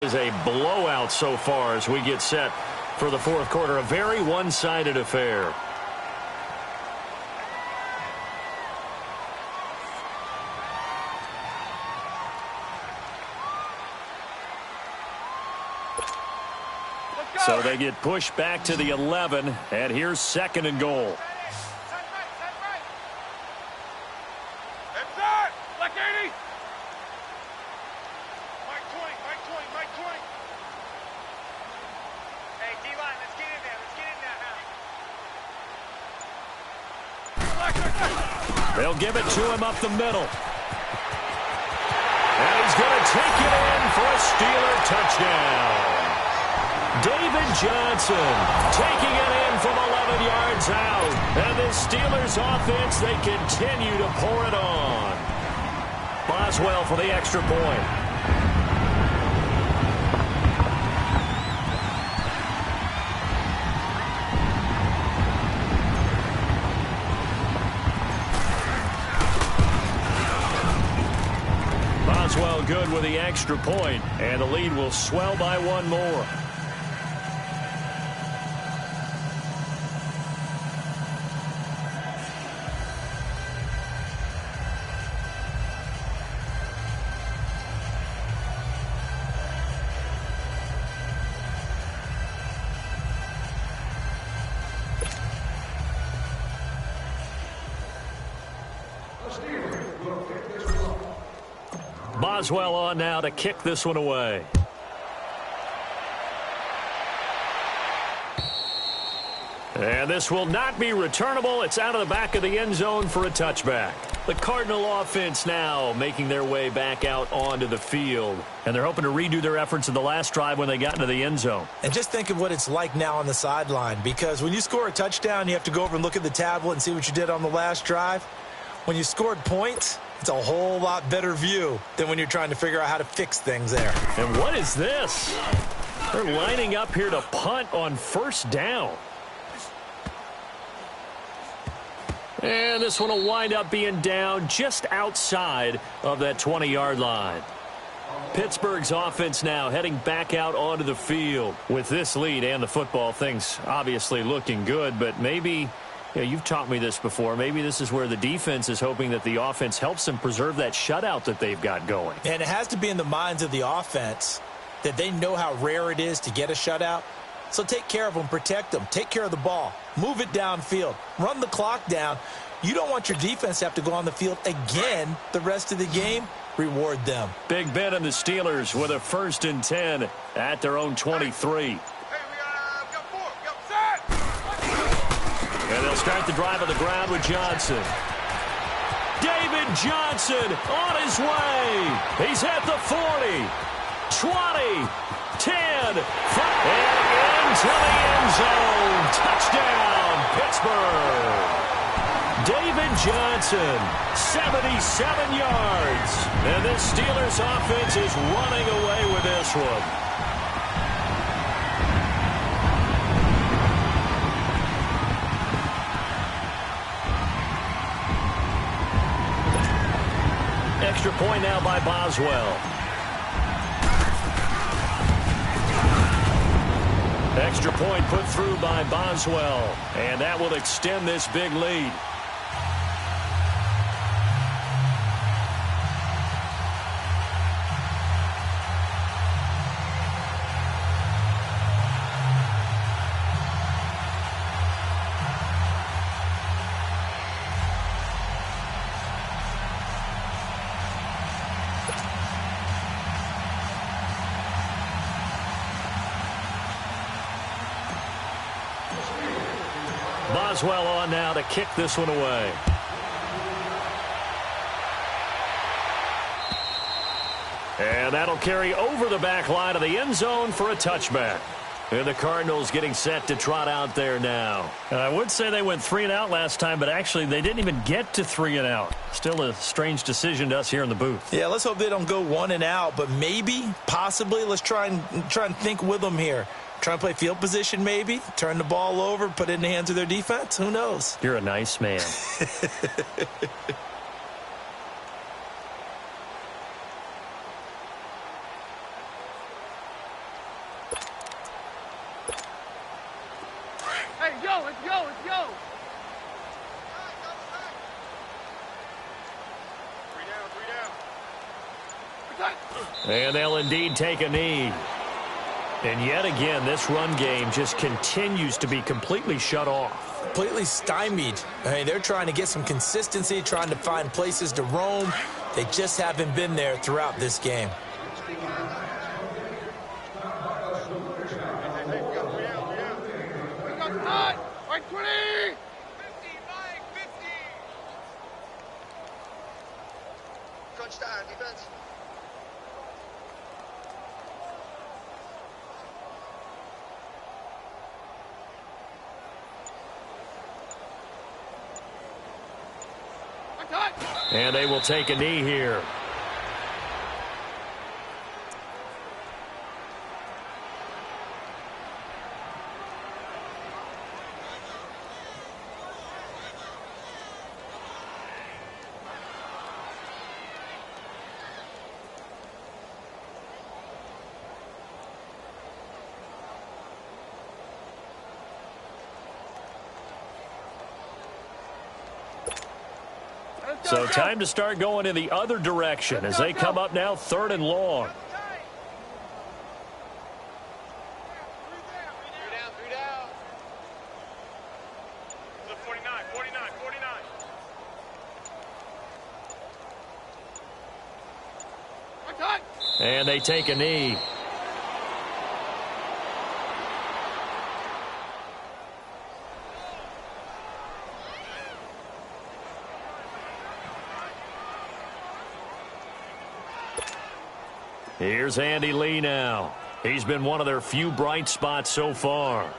Is a blowout so far as we get set for the fourth quarter. A very one-sided affair. So they get pushed back to the 11, and here's second and goal. They'll give it to him up the middle. And he's going to take it in for a Steeler touchdown. David Johnson taking it in from 11 yards out. And the Steelers offense, they continue to pour it on. Boswell for the extra point. Boswell good with the extra point, and the lead will swell by one more. Boswell on now to kick this one away. And this will not be returnable. It's out of the back of the end zone for a touchback. The Cardinal offense now making their way back out onto the field. And they're hoping to redo their efforts in the last drive when they got into the end zone. And just think of what it's like now on the sideline. Because when you score a touchdown, you have to go over and look at the tablet and see what you did on the last drive. When you scored points, it's a whole lot better view than when you're trying to figure out how to fix things there. And what is this? They're lining up here to punt on first down. And this one will wind up being down just outside of that 20-yard line. Pittsburgh's offense now heading back out onto the field. With this lead and the football, things obviously looking good, but maybe... Yeah, you've taught me this before. Maybe this is where the defense is hoping that the offense helps them preserve that shutout that they've got going. And it has to be in the minds of the offense that they know how rare it is to get a shutout. So take care of them, protect them, take care of the ball, move it downfield, run the clock down. You don't want your defense to have to go on the field again the rest of the game. Reward them. Big Ben and the Steelers with a 1st and 10 at their own 23. And they'll start the drive on the ground with Johnson. David Johnson on his way. He's at the 40, 20, 10, 5, and into the end zone. Touchdown, Pittsburgh. David Johnson, 77 yards. And this Steelers offense is running away with this one. Extra point now by Boswell. Extra point put through by Boswell. And that will extend this big lead. Boswell on now to kick this one away. And that'll carry over the back line of the end zone for a touchback. And the Cardinals getting set to trot out there now. And I would say they went 3 and out last time, but actually they didn't even get to 3 and out. Still a strange decision to us here in the booth. Yeah, let's hope they don't go 1 and out, but maybe, possibly, let's try and think with them here. Try and play field position maybe, turn the ball over, put it in the hands of their defense. Who knows? You're a nice man. And they'll indeed take a knee. And yet again, this run game just continues to be completely shut off. Completely stymied. I mean, they're trying to get some consistency, trying to find places to roam. They just haven't been there throughout this game. And they will take a knee here. So time to start going in the other direction as they come up now 3rd and long. And they take a knee. Here's Andy Lee now. He's been one of their few bright spots so far.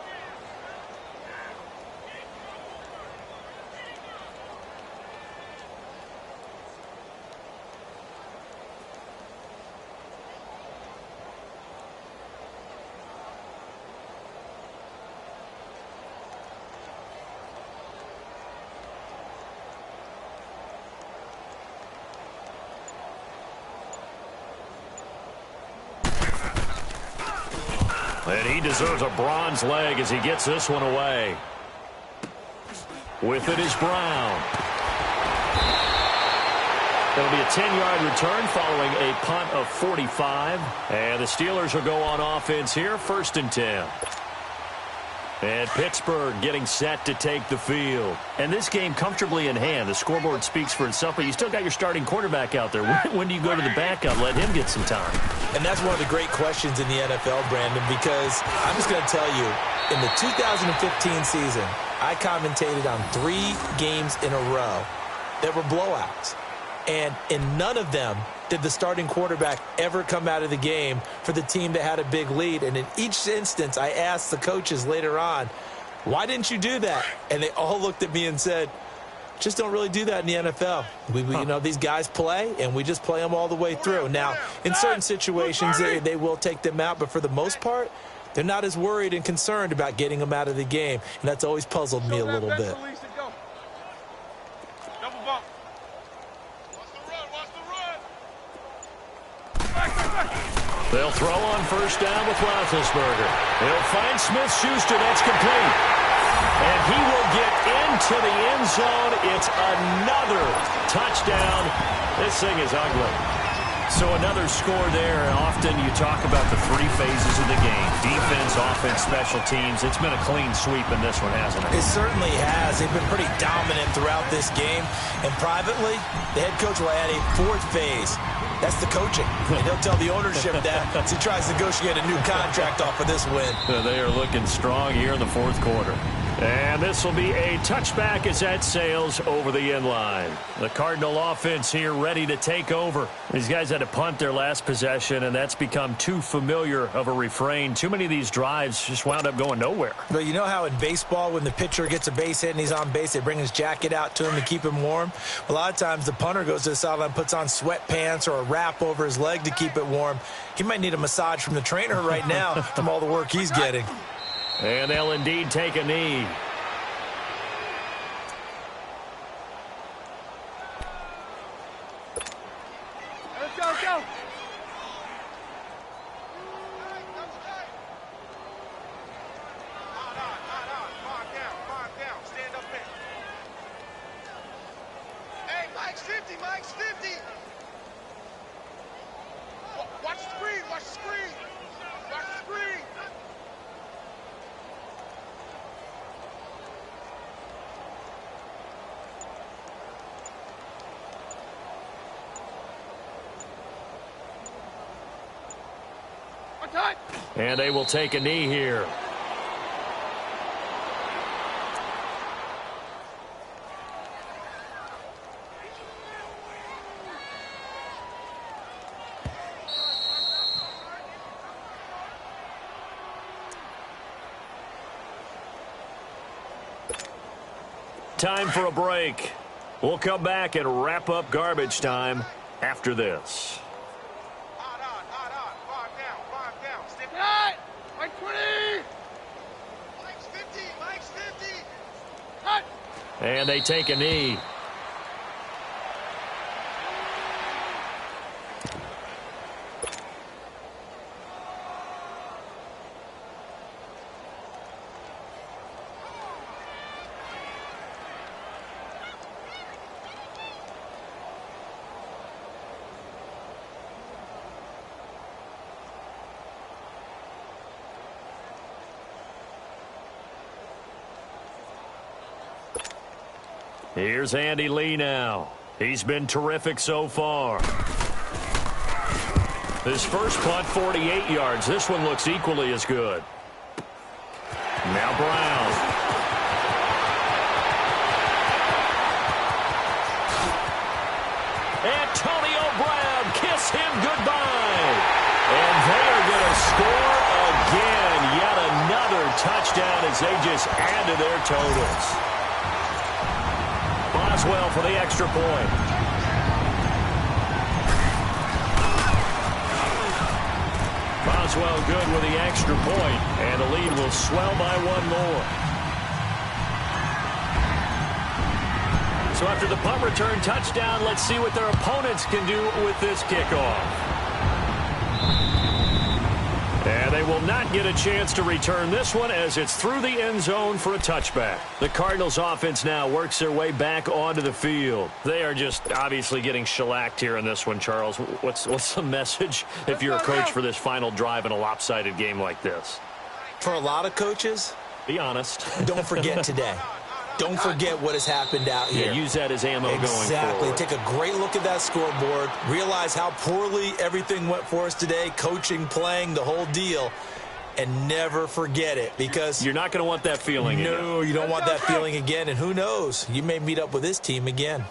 And he deserves a bronze leg as he gets this one away. With it is Brown. It'll be a 10-yard return following a punt of 45. And the Steelers will go on offense here, 1st and 10. And Pittsburgh getting set to take the field. And this game comfortably in hand. The scoreboard speaks for itself, but you still got your starting quarterback out there. When do you go to the backup? Let him get some time. And that's one of the great questions in the NFL, Brandon, because I'm just going to tell you, in the 2015 season, I commentated on 3 games in a row that were blowouts. And in none of them did the starting quarterback ever come out of the game for the team that had a big lead. And in each instance, I asked the coaches later on, why didn't you do that? And they all looked at me and said, just don't really do that in the NFL. You know, these guys play, and we just play them all the way through. Now, in certain situations, they will take them out, but for the most part, they're not as worried and concerned about getting them out of the game. And that's always puzzled me a little bit. They'll throw on 1st down with Roethlisberger. He'll find Smith-Schuster. That's complete. And he will get into the end zone. It's another touchdown. This thing is ugly. So another score there. And often you talk about the 3 phases of the game. Defense, offense, special teams. It's been a clean sweep in this one, hasn't it? It certainly has. They've been pretty dominant throughout this game. And privately, the head coach will add a 4th phase. That's the coaching. And he'll tell the ownership that as he tries to negotiate a new contract off of this win. They are looking strong here in the 4th quarter. And this will be a touchback as that sails over the end line. The Cardinal offense here ready to take over. These guys had to punt their last possession, and that's become too familiar of a refrain. Too many of these drives just wound up going nowhere. But you know how in baseball, when the pitcher gets a base hit and he's on base, they bring his jacket out to him to keep him warm? A lot of times the punter goes to the sideline, puts on sweatpants or a wrap over his leg to keep it warm. He might need a massage from the trainer right now from all the work he's getting. And they'll indeed take a knee. Let's go. And they will take a knee here. Time for a break. We'll come back and wrap up garbage time after this. And they take a knee. Here's Andy Lee now. He's been terrific so far. His first punt, 48 yards. This one looks equally as good. Now Brown. Antonio Brown, kiss him goodbye. And they are going to score again. Yet another touchdown as they just add to their totals. Boswell for the extra point. Boswell good with the extra point, and the lead will swell by one more. So after the punt return touchdown, let's see what their opponents can do with this kickoff. And they will not get a chance to return this one as it's through the end zone for a touchback. The Cardinals offense now works their way back onto the field. They are just obviously getting shellacked here in this one, Charles. What's the message if you're a coach for this final drive in a lopsided game like this? For a lot of coaches, be honest. Don't forget today. Don't forget what has happened out here. Yeah, use that as ammo going forward. Exactly. Take a great look at that scoreboard. Realize how poorly everything went for us today. Coaching, playing, the whole deal. And never forget it, because you're not going to want that feeling again. No, you don't want that feeling again. And who knows? You may meet up with this team again.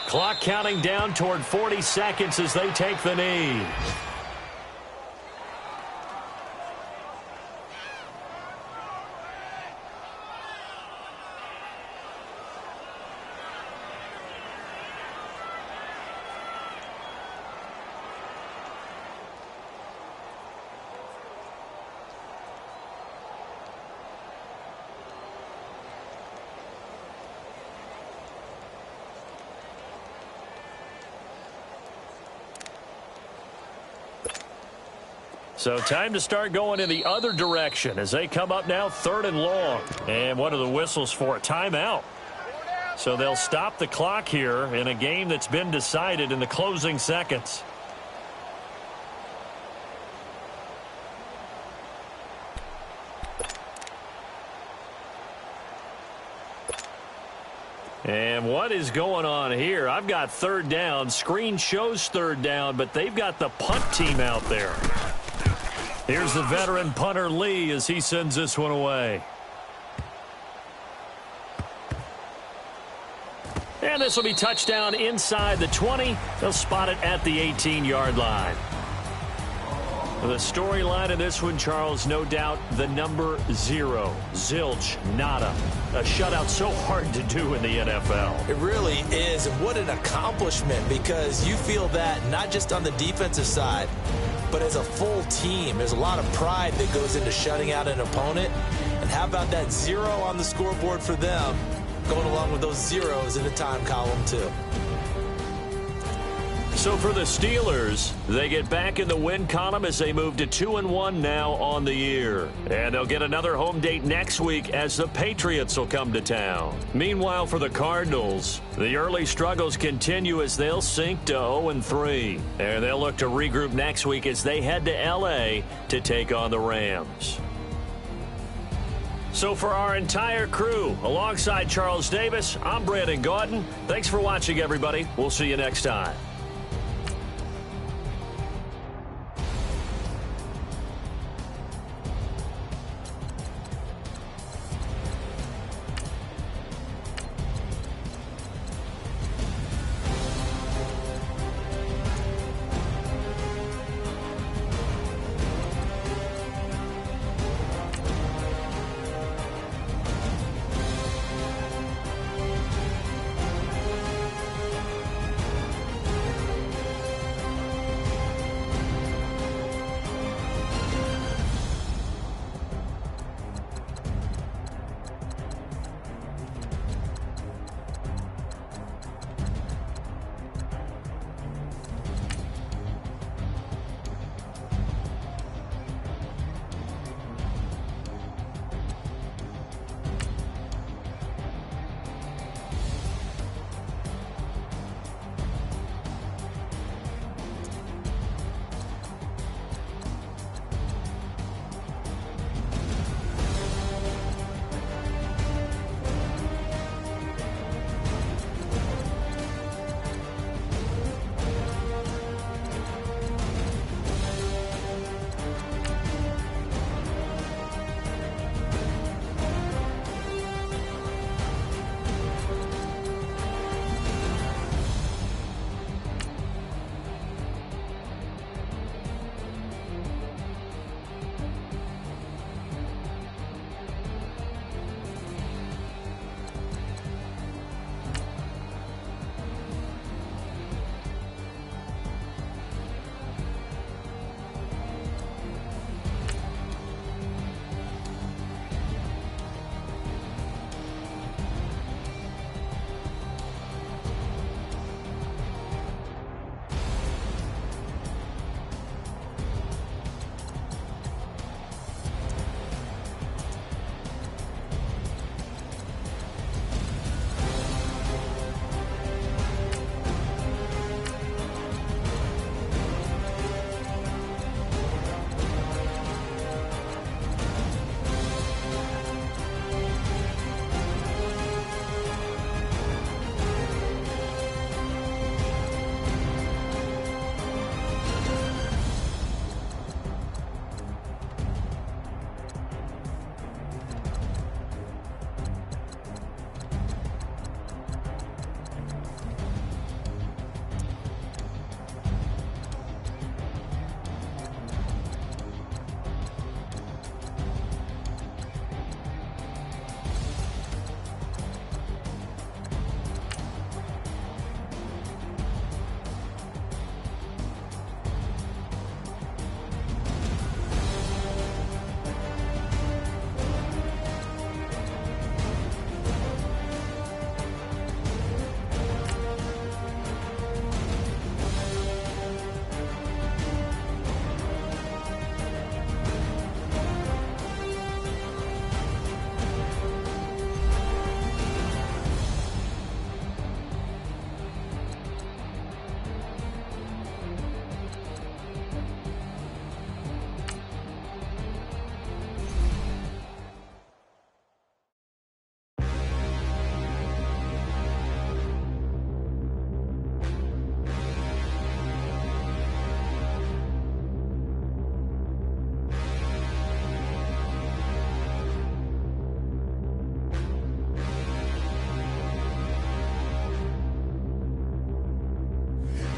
Clock counting down toward 40 seconds as they take the knee. So time to start going in the other direction as they come up now 3rd and long. And what are the whistles for? A timeout. So they'll stop the clock here in a game that's been decided in the closing seconds. And what is going on here? I've got 3rd down. Screen shows 3rd down, but they've got the punt team out there. Here's the veteran punter Lee as he sends this one away. And this will be touchdown inside the 20. They'll spot it at the 18-yard line. The storyline of this one, Charles, no doubt the number 0. Zilch, nada. A shutout so hard to do in the NFL. It really is, and what an accomplishment, because you feel that not just on the defensive side, but as a full team. There's a lot of pride that goes into shutting out an opponent. And how about that 0 on the scoreboard for them, going along with those zeros in the time column too. So for the Steelers, they get back in the win column as they move to 2-1 now on the year. And they'll get another home date next week as the Patriots will come to town. Meanwhile, for the Cardinals, the early struggles continue as they'll sink to 0-3. And they'll look to regroup next week as they head to L.A. to take on the Rams. So for our entire crew, alongside Charles Davis, I'm Brandon Gaudin. Thanks for watching, everybody. We'll see you next time.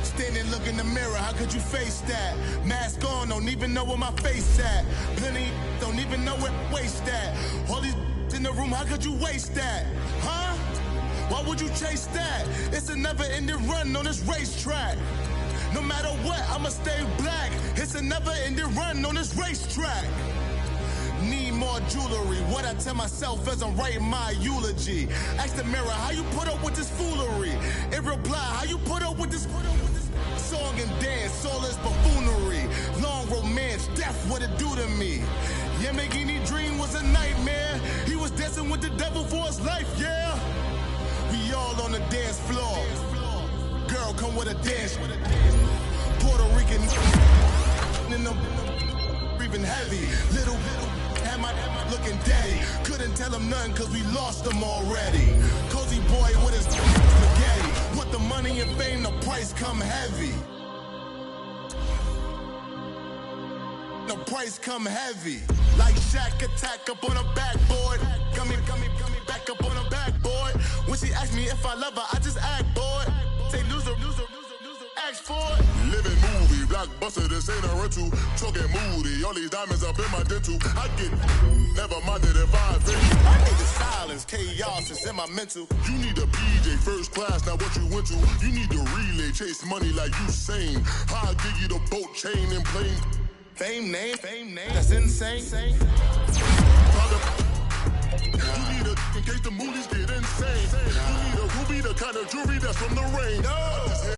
Standing, look in the mirror, how could you face that? Mask on, don't even know where my face at. Plenty don't even know where waste at. All these in the room, how could you waste that? Huh? Why would you chase that? It's a never-ending run on this racetrack. No matter what, I'ma stay black. It's a never-ending run on this racetrack. Need more more jewelry. What I tell myself as I'm writing my eulogy. Ask the mirror, how you put up with this foolery? It reply, how you put up with this song and dance, soulless buffoonery. Long romance, death, what it do to me? Yeah, Yamagini dream was a nightmare. He was dancing with the devil for his life, yeah. We all on the dance floor. Girl, come with a dance. Puerto Rican in the breathing heavy. Little had my looking daddy. Couldn't tell him nothing cause we lost him already. Cozy boy with his spaghetti. With the money and fame, the price come heavy. The price come heavy. Like Shaq attack up on a backboard. Come back up on a backboard. When she asked me if I love her, I just act bored. Say loser, ask for it. Living movie, blockbuster, this ain't a rental. Talking moody, all these diamonds up in my dental. I get never minded if I offend you. I need the silence, chaos is in my mental. You need a PJ first class, not what you went to. You need the relay, chase money like you sane. I'll give you the boat, chain, and plane. Fame name, that's insane. You need a in case the movies get insane. You need a ruby, the kind of jewelry that's from the rain. I just hit